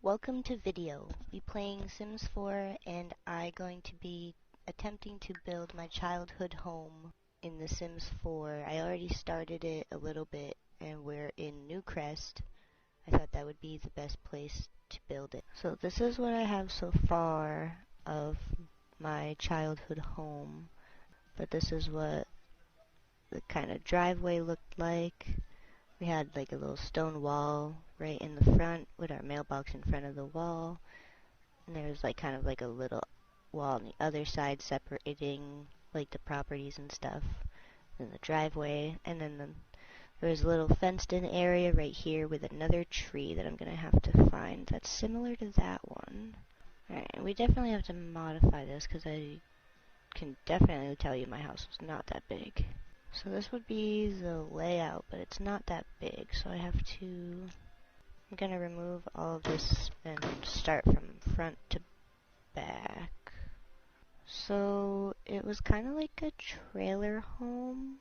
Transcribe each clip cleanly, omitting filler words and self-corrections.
Welcome to video. We'll be playing Sims 4 and I'm going to be attempting to build my childhood home in The Sims 4. I already started it a little bit and we're in Newcrest. I thought that would be the best place to build it. So this is what I have so far of my childhood home. But this is what the kind of driveway looked like. We had like a little stone wall right in the front with our mailbox in front of the wall. And there was like kind of like a little wall on the other side separating like the properties and stuff. And the driveway. And then there was a little fenced in area right here with another tree that I'm going to have to find that's similar to that one. Alright, and we definitely have to modify this because I can definitely tell you my house was not that big. So this would be the layout, but it's not that big, so I have to, I'm gonna remove all of this and start from front to back. So it was kind of like a trailer home,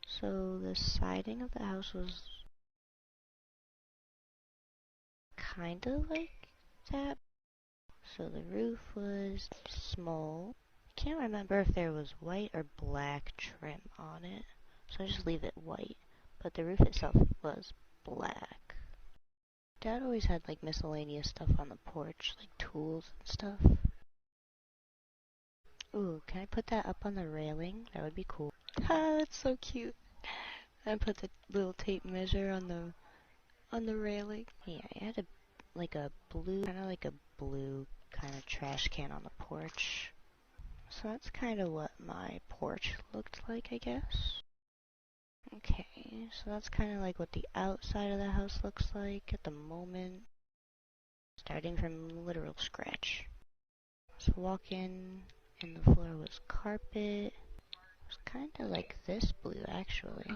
so the siding of the house was kind of like that. So the roof was small. Can't remember if there was white or black trim on it, so I just leave it white, but the roof itself was black. Dad always had like miscellaneous stuff on the porch, like tools and stuff. Ooh, can I put that up on the railing? That would be cool. Ah, that's so cute. I put the little tape measure on the railing. Yeah, I had a blue kind of trash can on the porch. So that's kind of what my porch looked like, I guess. Okay, so that's kind of like what the outside of the house looks like at the moment. Starting from literal scratch. So walk in, and the floor was carpet. It was kind of like this blue, actually.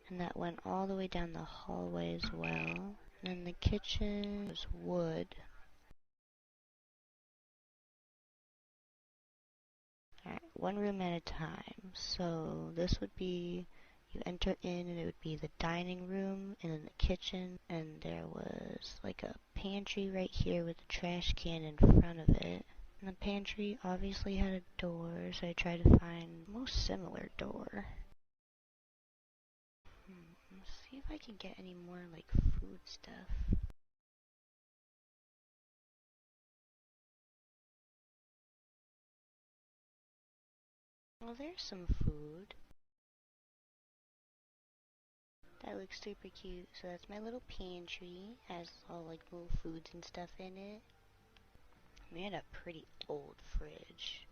And that went all the way down the hallway as well. And then the kitchen was wood. Alright, one room at a time. So this would be, you enter in and it would be the dining room and then the kitchen, and there was like a pantry right here with a trash can in front of it. And the pantry obviously had a door, so I tried to find the most similar door. Let's see if I can get any more like food stuff. Well, there's some food. That looks super cute. So that's my little pantry. Has all like little foods and stuff in it. We had a pretty old fridge.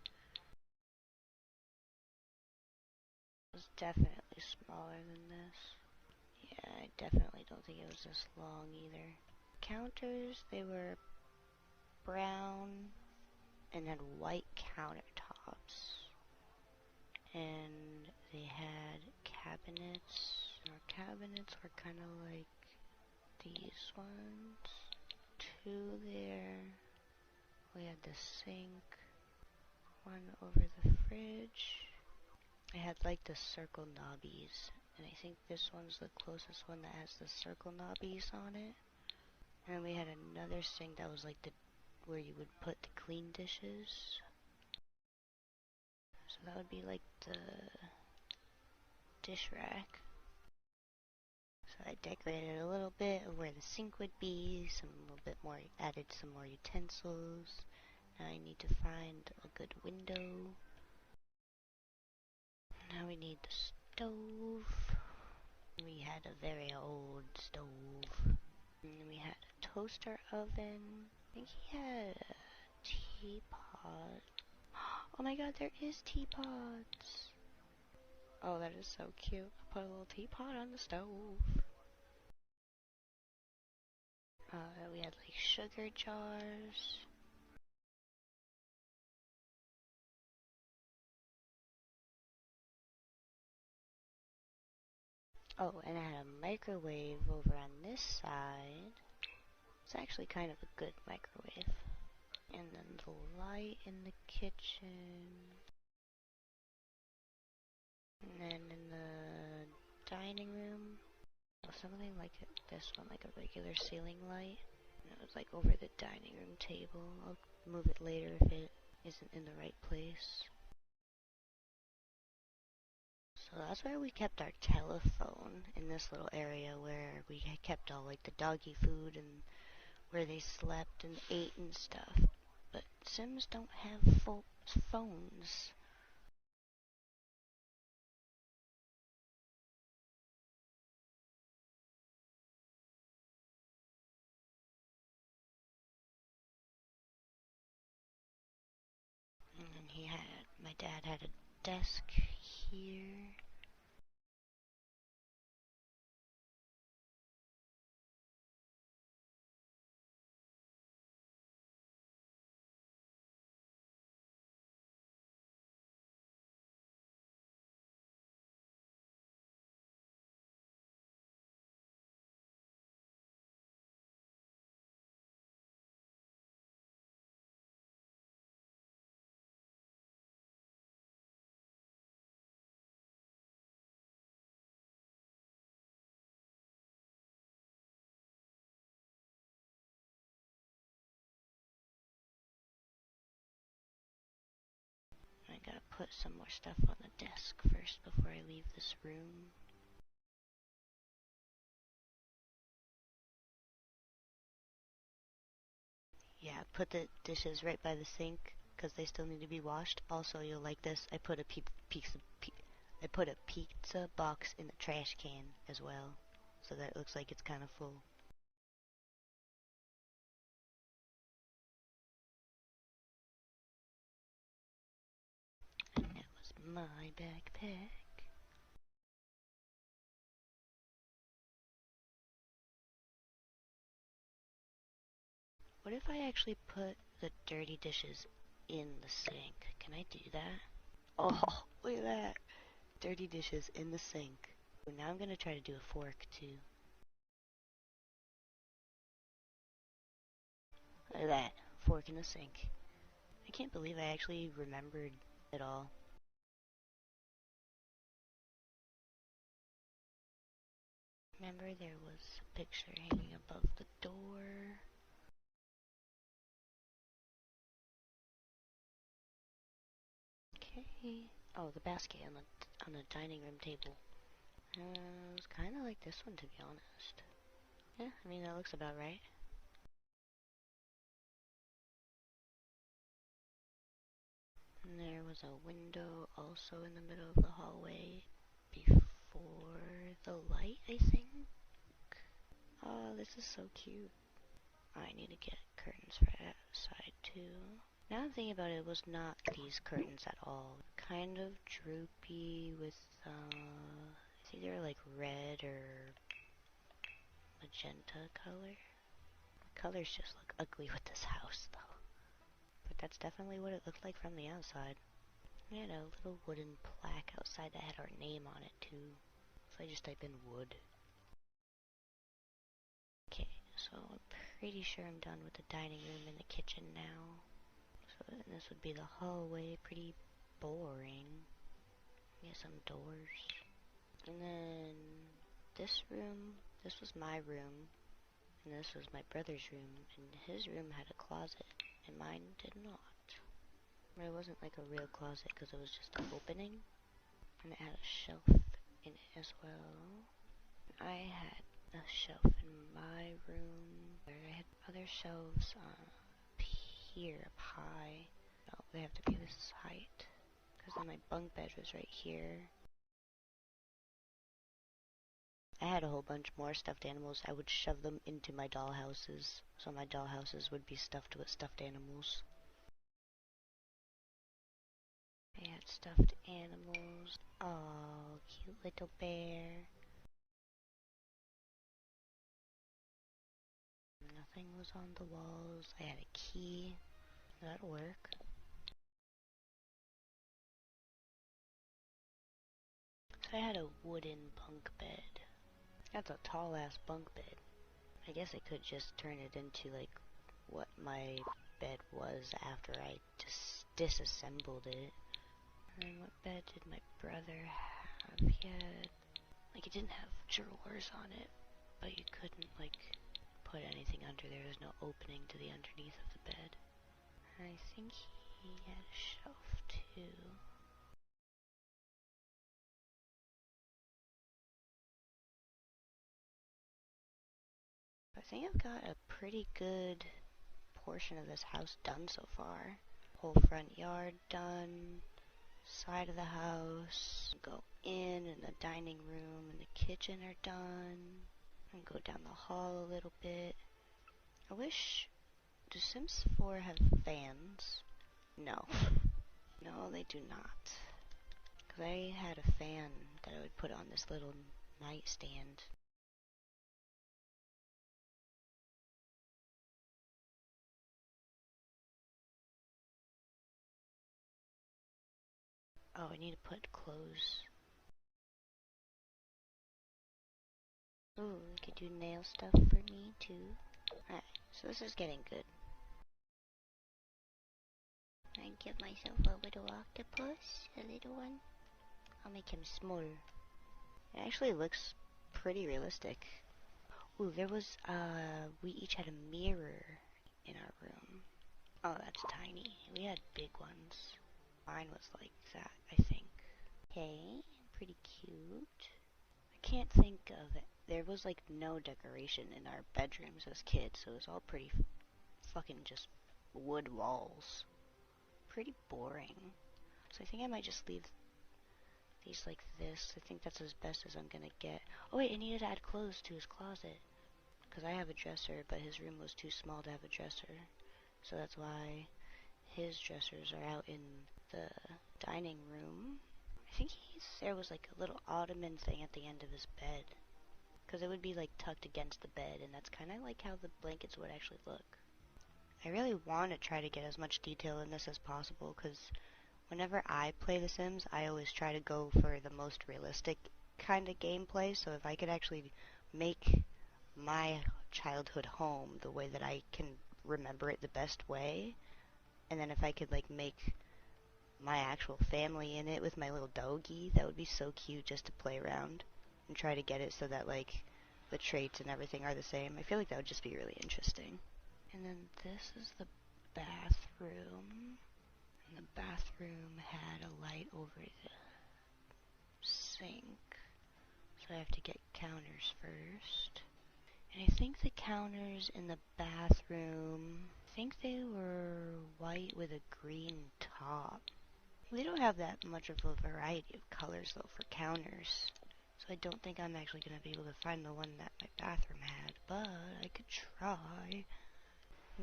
It was definitely smaller than this. Yeah, I definitely don't think it was this long either. Counters, they were brown and had white countertops. And they had cabinets. Our cabinets were kind of like these ones. Two there. We had the sink. One over the fridge. I had like the circle knobbies. And I think this one's the closest one that has the circle knobbies on it. And then we had another sink that was like where you would put the clean dishes. So that would be like the dish rack. So I decorated a little bit of where the sink would be, added some more utensils. Now I need to find a good window. Now we need the stove. We had a very old stove. And we had a toaster oven. I think he had a teapot. Oh my god, there is teapots! Oh, that is so cute. I put a little teapot on the stove. We had like sugar jars. Oh, and I had a microwave over on this side. It's actually kind of a good microwave. And then the light in the kitchen. And then in the dining room, something like this one, like a regular ceiling light. It was like over the dining room table. I'll move it later if it isn't in the right place. So that's where we kept our telephone, in this little area where we had kept all like the doggy food and where they slept and ate and stuff. But Sims don't have full phones. And then my dad had a desk here. I gotta put some more stuff on the desk first before I leave this room. Yeah, put the dishes right by the sink because they still need to be washed. Also, you'll like this. I put a pizza box in the trash can as well, so that it looks like it's kind of full. And that was my backpack. What if I actually put the dirty dishes in the sink? Can I do that? Oh, look at that. Dirty dishes in the sink. Now I'm gonna try to do a fork too. Look at that. Fork in the sink. I can't believe I actually remembered it all. Remember there was a picture hanging above the door. Okay. Oh, the basket on the dining room table. It was kind of like this one, to be honest. Yeah, I mean that looks about right. And there was a window also in the middle of the hallway before the light, I think. Oh, this is so cute. I need to get curtains for that side too. Now I'm thinking about it, it was not these curtains at all. Kind of droopy with, it's either like red or magenta color. Colors just look ugly with this house though. But that's definitely what it looked like from the outside. We had a little wooden plaque outside that had our name on it too. So I just type in wood. Okay, so I'm pretty sure I'm done with the dining room and the kitchen now. So this would be the hallway, pretty boring. Get some doors. And then this room, this was my room, and this was my brother's room, and his room had a closet, and mine did not. But it wasn't like a real closet because it was just an opening, and it had a shelf in it as well. I had a shelf in my room where I had other shelves up here, up high. No, they have to be this height because then my bunk bed was right here. I had a whole bunch more stuffed animals. I would shove them into my dollhouses, so my dollhouses would be stuffed with stuffed animals. I had stuffed animals. Oh, cute little bear. Nothing was on the walls. I had a key. That'd work. So I had a wooden bunk bed. That's a tall ass bunk bed. I guess I could just turn it into like what my bed was after I just disassembled it. And what bed did my brother have? He had, like, it didn't have drawers on it, but you couldn't like put anything under there. There's no opening to the underneath of the bed. I think he had a shelf too. I think I've got a pretty good portion of this house done so far. Whole front yard done, side of the house, go in, and the dining room and the kitchen are done, and go down the hall a little bit. I wish, do Sims 4 have fans? No. No, they do not. Because I had a fan that I would put on this little nightstand. Oh, I need to put clothes. Ooh, you could do nail stuff for me too. Alright, so this is getting good. I give myself a little octopus, a little one. I'll make him small. It actually looks pretty realistic. Ooh, there was, we each had a mirror in our room. Oh, that's tiny. We had big ones. Mine was like that, I think. Okay, pretty cute. I can't think of it. There was like no decoration in our bedrooms as kids, so it was all pretty fucking just wood walls. Pretty boring. So I think I might just leave these like this. I think that's as best as I'm gonna get. Oh wait, I needed to add clothes to his closet. Because I have a dresser, but his room was too small to have a dresser. So that's why his dressers are out in the dining room. I think there was like a little ottoman thing at the end of his bed. Because it would be like tucked against the bed, and that's kind of like how the blankets would actually look. I really want to try to get as much detail in this as possible, because whenever I play The Sims, I always try to go for the most realistic kind of gameplay, so if I could actually make my childhood home the way that I can remember it the best way, and then if I could like make my actual family in it with my little doggy, that would be so cute just to play around and try to get it so that like the traits and everything are the same. I feel like that would just be really interesting. And then this is the bathroom. And the bathroom had a light over the sink. So I have to get counters first. And I think the counters in the bathroom, I think they were white with a green top. We don't have that much of a variety of colors though for counters. So I don't think I'm actually going to be able to find the one that my bathroom had, but I could try.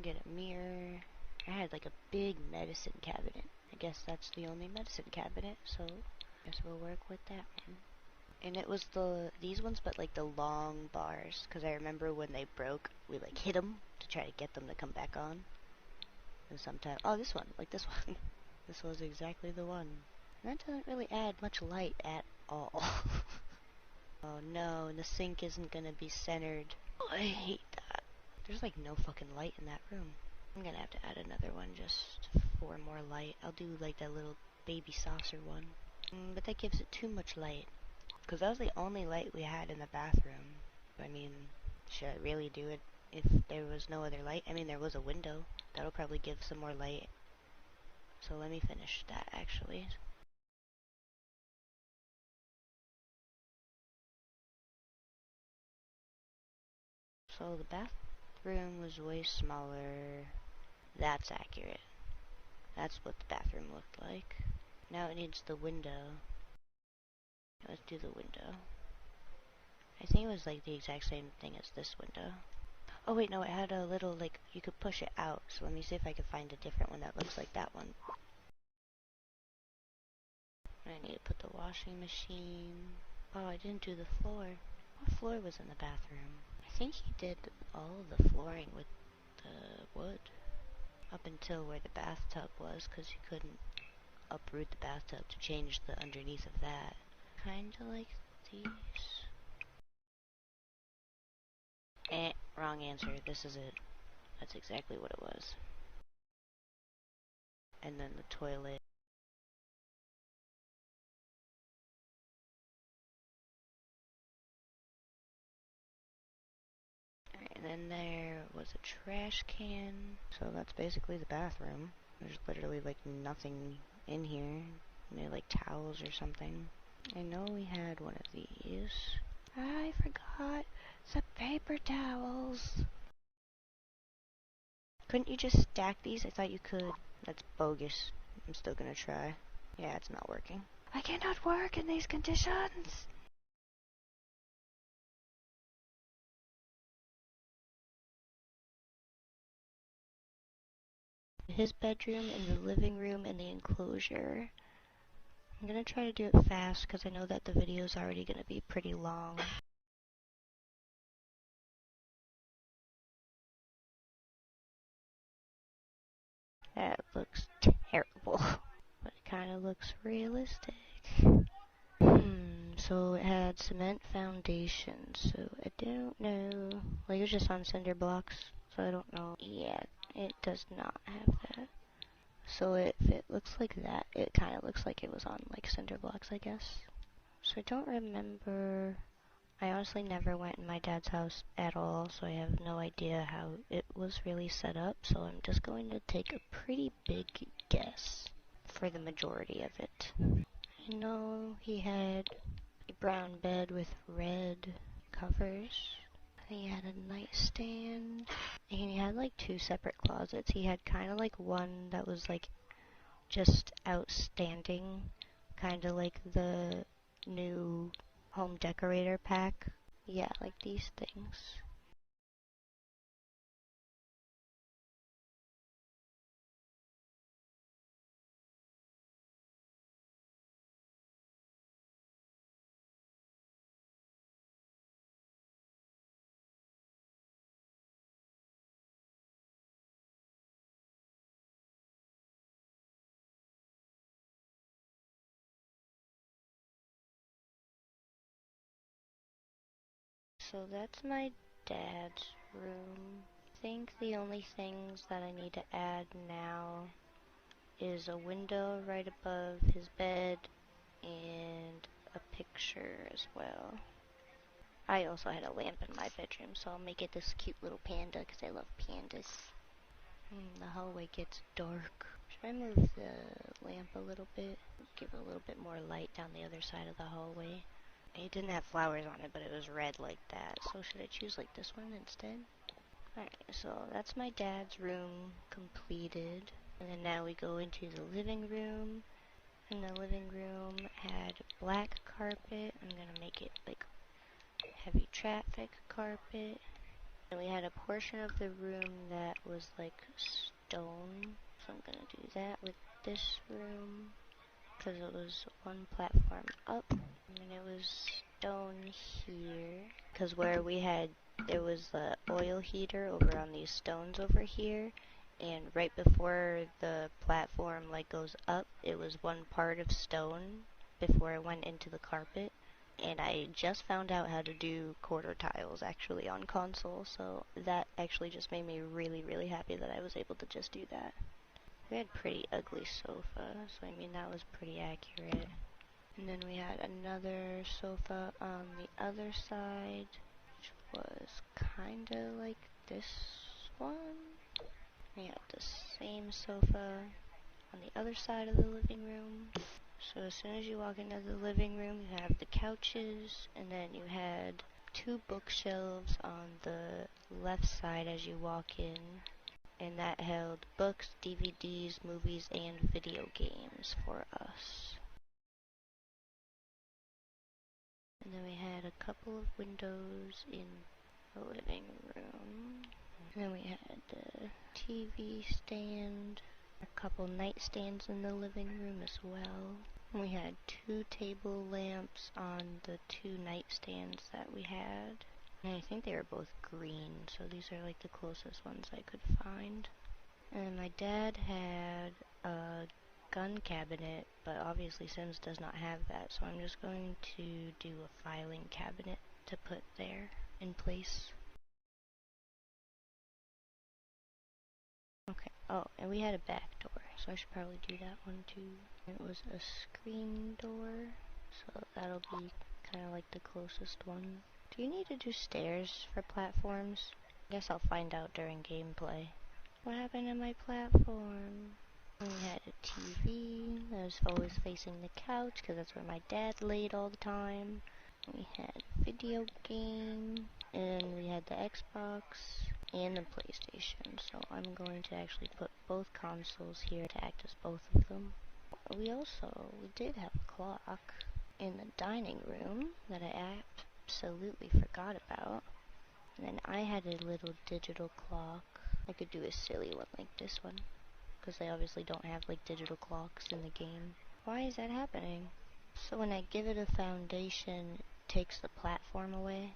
Get a mirror. I had like a big medicine cabinet. I guess that's the only medicine cabinet, so I guess we'll work with that one. And it was these ones, but like the long bars, because I remember when they broke, we like hit them to try to get them to come back on. And sometimes, oh, this one, like this one. This was exactly the one. And that doesn't really add much light at all. Oh no, and the sink isn't gonna be centered. Oh, I hate that. There's like no fucking light in that room. I'm gonna have to add another one just for more light. I'll do like that little baby saucer one. But that gives it too much light. Because that was the only light we had in the bathroom. I mean, should I really do it if there was no other light? I mean, there was a window. That'll probably give some more light. So let me finish that actually. So the bathroom was way smaller. That's accurate. That's what the bathroom looked like. Now it needs the window. Let's do the window. I think it was like the exact same thing as this window. Oh wait, no, it had a little, like, you could push it out. So let me see if I can find a different one that looks like that one. I need to put the washing machine. Oh, I didn't do the floor. What floor was in the bathroom? I think he did all of the flooring with the wood. Up until where the bathtub was, because you couldn't uproot the bathtub to change the underneath of that. Kinda like these. Wrong answer. This is it. That's exactly what it was. And then the toilet. Alright, And then there was a trash can. So that's basically the bathroom. There's literally like nothing in here. Maybe like towels or something. I know we had one of these. I forgot the paper towels. Couldn't you just stack these? I thought you could. That's bogus. I'm still gonna try. Yeah, it's not working. I cannot work in these conditions! His bedroom and the living room and the enclosure. I'm gonna try to do it fast because I know that the video is already gonna be pretty long. That looks terrible, but it kind of looks realistic. So it had cement foundation, so I don't know. Like, it was just on cinder blocks, so I don't know. Yeah, it does not have that. So if it looks like that, it kind of looks like it was on, like, cinder blocks, I guess. So I don't remember. I honestly never went in my dad's house at all, so I have no idea how it was really set up, so I'm just going to take a pretty big guess for the majority of it. I know he had a brown bed with red covers. He had a nightstand. And he had like two separate closets. He had kind of like one that was like just outstanding, kind of like the new home decorator pack. Yeah, like these things. So that's my dad's room. I think the only things that I need to add now is a window right above his bed and a picture as well. I also had a lamp in my bedroom, so I'll make it this cute little panda because I love pandas. The hallway gets dark. Should I move the lamp a little bit? Give it a little bit more light down the other side of the hallway. It didn't have flowers on it, but it was red like that. So should I choose like this one instead? Alright, so that's my dad's room completed. And then now we go into the living room. And the living room had black carpet. I'm gonna make it like heavy traffic carpet. And we had a portion of the room that was like stone. So I'm gonna do that with this room. Because it was one platform up. And it was stone here. Because where we had, there was the oil heater over on these stones over here. And right before the platform like goes up, it was one part of stone before it went into the carpet. And I just found out how to do quarter tiles actually on console, so that actually just made me really, really happy that I was able to just do that. We had pretty ugly sofa, so I mean that was pretty accurate. And then we had another sofa on the other side, which was kinda like this one. We had the same sofa on the other side of the living room. So as soon as you walk into the living room, you have the couches, and then you had two bookshelves on the left side as you walk in, and that held books, DVDs, movies, and video games for us. And then we had a couple of windows in the living room. And then we had the TV stand, a couple nightstands in the living room as well. And we had two table lamps on the two nightstands that we had. And I think they were both green, so these are like the closest ones I could find. And my dad had a gun cabinet, but obviously Sims does not have that, so I'm just going to do a filing cabinet to put there in place. Okay, oh, and we had a back door, so I should probably do that one too. It was a screen door, so that'll be kind of like the closest one. Do you need to do stairs for platforms? Guess I'll find out during gameplay. What happened to my platform? We had a TV that was always facing the couch because that's where my dad laid all the time. We had a video game, and we had the Xbox and the PlayStation. So I'm going to actually put both consoles here to act as both of them. We did have a clock in the dining room that I absolutely forgot about. And then I had a little digital clock. I could do a silly one like this one, because they obviously don't have like digital clocks in the game. Why is that happening? So when I give it a foundation, it takes the platform away.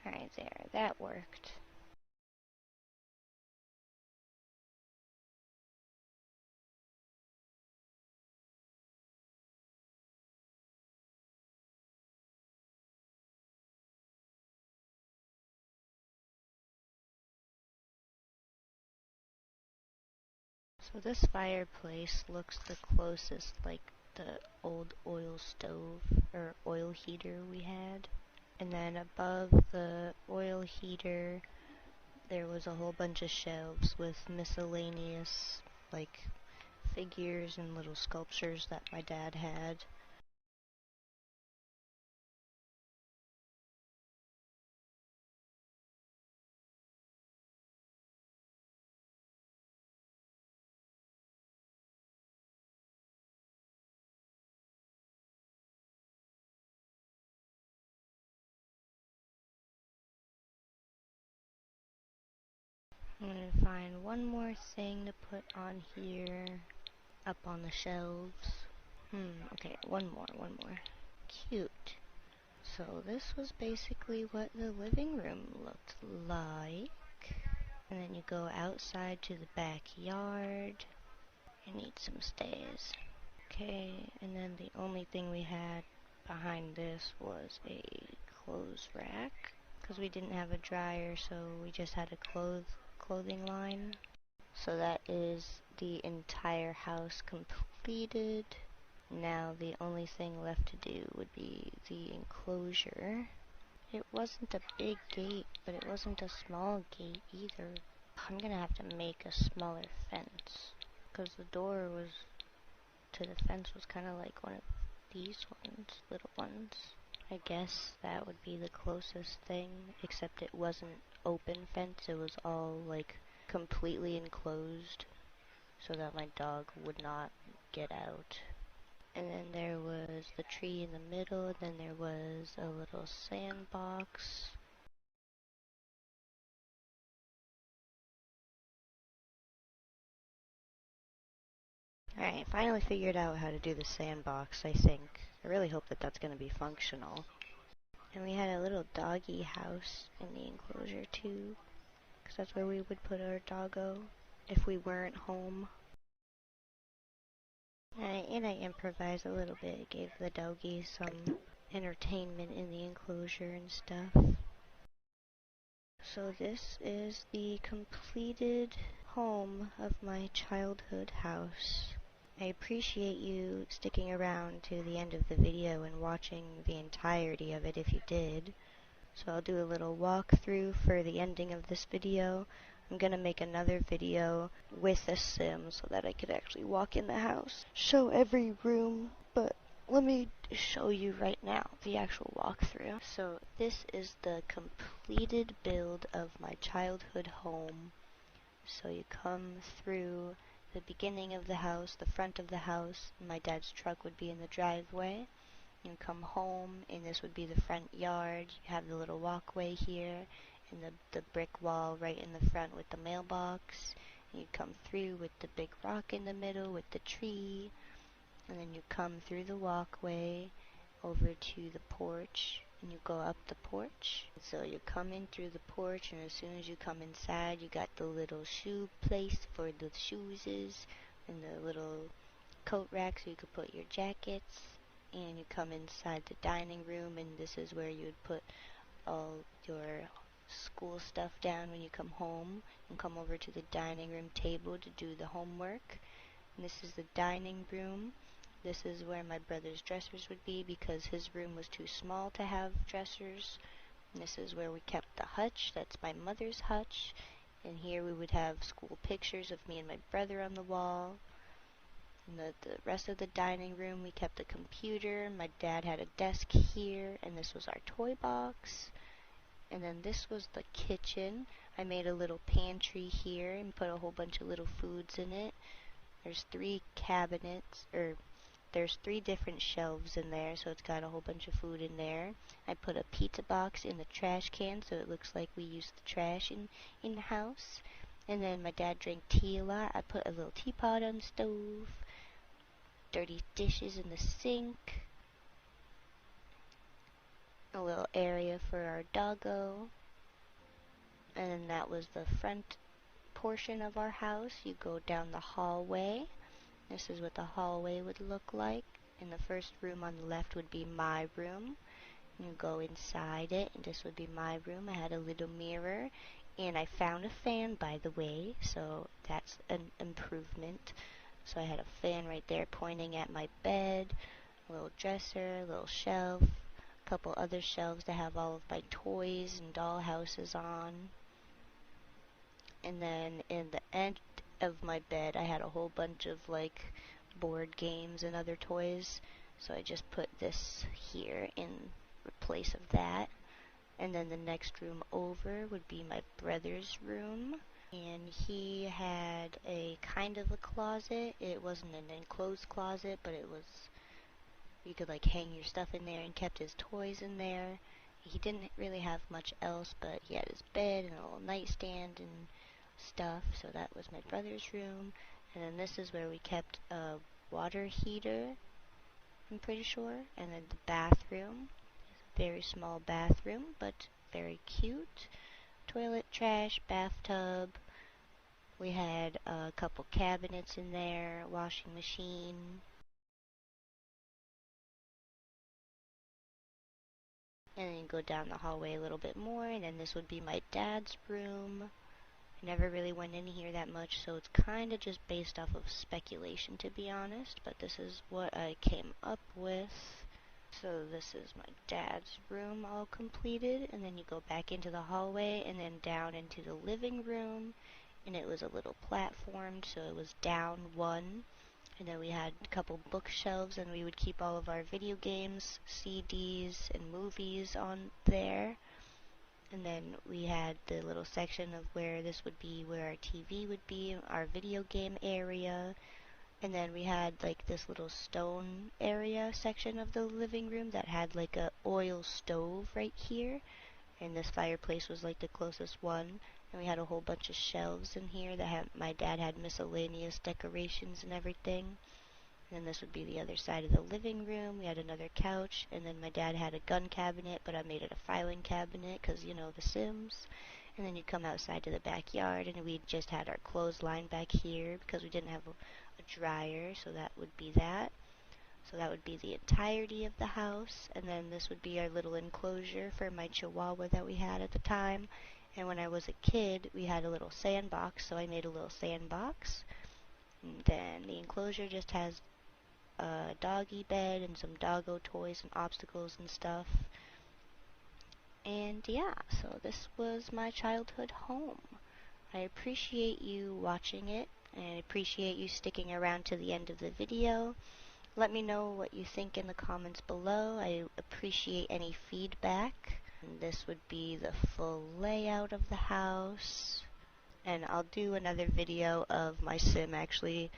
Alright, there, that worked. So this fireplace looks the closest like the old oil stove or oil heater we had. And then above the oil heater there was a whole bunch of shelves with miscellaneous like figures and little sculptures that my dad had. I'm gonna find one more thing to put on here, up on the shelves. Okay, one more. Cute. So this was basically what the living room looked like. And then you go outside to the backyard. You need some stairs. Okay, and then the only thing we had behind this was a clothes rack, because we didn't have a dryer, so we just had a clothing line. So that is the entire house completed. Now the only thing left to do would be the enclosure. It wasn't a big gate, but it wasn't a small gate either. I'm gonna have to make a smaller fence, because the door was to the fence was kind of like one of these ones, little ones. I guess that would be the closest thing, except it wasn't open fence, it was all like completely enclosed so that my dog would not get out. And then there was the tree in the middle, and then there was a little sandbox. Alright, finally figured out how to do the sandbox, I think. I really hope that that's going to be functional. And we had a little doggy house in the enclosure too, because that's where we would put our doggo if we weren't home. And I improvised a little bit, gave the doggy some entertainment in the enclosure and stuff. So this is the completed home of my childhood house. I appreciate you sticking around to the end of the video and watching the entirety of it if you did. So I'll do a little walkthrough for the ending of this video. I'm gonna make another video with a sim so that I could actually walk in the house, show every room, but let me show you right now the actual walkthrough. So this is the completed build of my childhood home. So you come through the beginning of the house, the front of the house, my dad's truck would be in the driveway. You come home, and this would be the front yard. You have the little walkway here, and the brick wall right in the front with the mailbox. And you come through with the big rock in the middle with the tree, and then you come through the walkway over to the porch, and you go up the porch. So you come in through the porch, and as soon as you come inside, you got the little shoe place for the shoes, and the little coat rack so you could put your jackets. And you come inside the dining room, and this is where you would put all your school stuff down when you come home, and come over to the dining room table to do the homework. And this is the dining room. This is where my brother's dressers would be because his room was too small to have dressers. And this is where we kept the hutch. That's my mother's hutch. And here we would have school pictures of me and my brother on the wall. In the rest of the dining room, we kept the computer. My dad had a desk here, and this was our toy box. And then this was the kitchen. I made a little pantry here and put a whole bunch of little foods in it. There's 3 cabinets, or there's 3 different shelves in there, so it's got a whole bunch of food in there. I put a pizza box in the trash can, so it looks like we use the trash in the house. And then my dad drank tea a lot. I put a little teapot on the stove. Dirty dishes in the sink. A little area for our doggo. And then that was the front portion of our house. You go down the hallway. This is what the hallway would look like. And the first room on the left would be my room. You go inside it, and this would be my room. I had a little mirror, and I found a fan, by the way, so that's an improvement. So I had a fan right there pointing at my bed, a little dresser, a little shelf, a couple other shelves that have all of my toys and doll houses on. And then in the end of my bed, I had a whole bunch of like board games and other toys. So I just put this here in place of that. And then the next room over would be my brother's room. And he had a kind of a closet. It wasn't an enclosed closet, but it was, you could like hang your stuff in there, and kept his toys in there. He didn't really have much else, but he had his bed and a little nightstand and stuff. So that was my brother's room. And then this is where we kept a water heater, I'm pretty sure. And then the bathroom. Very small bathroom, but very cute. Toilet, trash, bathtub. We had a couple cabinets in there, washing machine. And then you go down the hallway a little bit more, and then this would be my dad's room. I never really went in here that much, so it's kind of just based off of speculation, to be honest. But this is what I came up with. So this is my dad's room all completed, and then you go back into the hallway and then down into the living room, and it was a little platformed, so it was down 1, and then we had a couple bookshelves, and we would keep all of our video games, CDs, and movies on there. And then we had the little section of where this would be, where our TV would be, our video game area. And then we had like this little stone area section of the living room that had like a oil stove right here, and this fireplace was like the closest one. And we had a whole bunch of shelves in here that my dad had miscellaneous decorations and everything. And then this would be the other side of the living room. We had another couch, and then my dad had a gun cabinet, but I made it a filing cabinet because, you know, the Sims. And then you come outside to the backyard, and we just had our clothesline back here because we didn't have a dryer, so that would be that. So that would be the entirety of the house, and then this would be our little enclosure for my chihuahua that we had at the time. And when I was a kid, we had a little sandbox, so I made a little sandbox. And then the enclosure just has a doggy bed and some doggo toys and obstacles and stuff. And yeah, so this was my childhood home. I appreciate you watching it, and I appreciate you sticking around to the end of the video. Let me know what you think in the comments below. I appreciate any feedback. And this would be the full layout of the house. And I'll do another video of my sim actually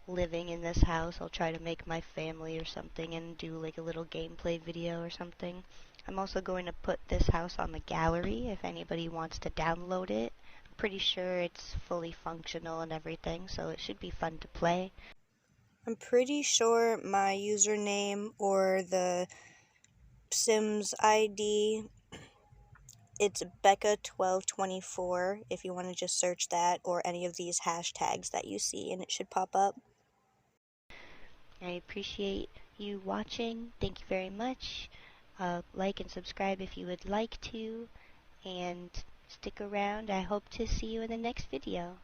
living in this house. I'll try to make my family or something and do like a little gameplay video or something. I'm also going to put this house on the gallery if anybody wants to download it. I'm pretty sure it's fully functional and everything, so it should be fun to play. I'm pretty sure my username or the Sims ID, it's Becca1224 if you want to just search that or any of these hashtags that you see, and it should pop up. I appreciate you watching. Thank you very much. Like and subscribe if you would like to, and stick around. I hope to see you in the next video.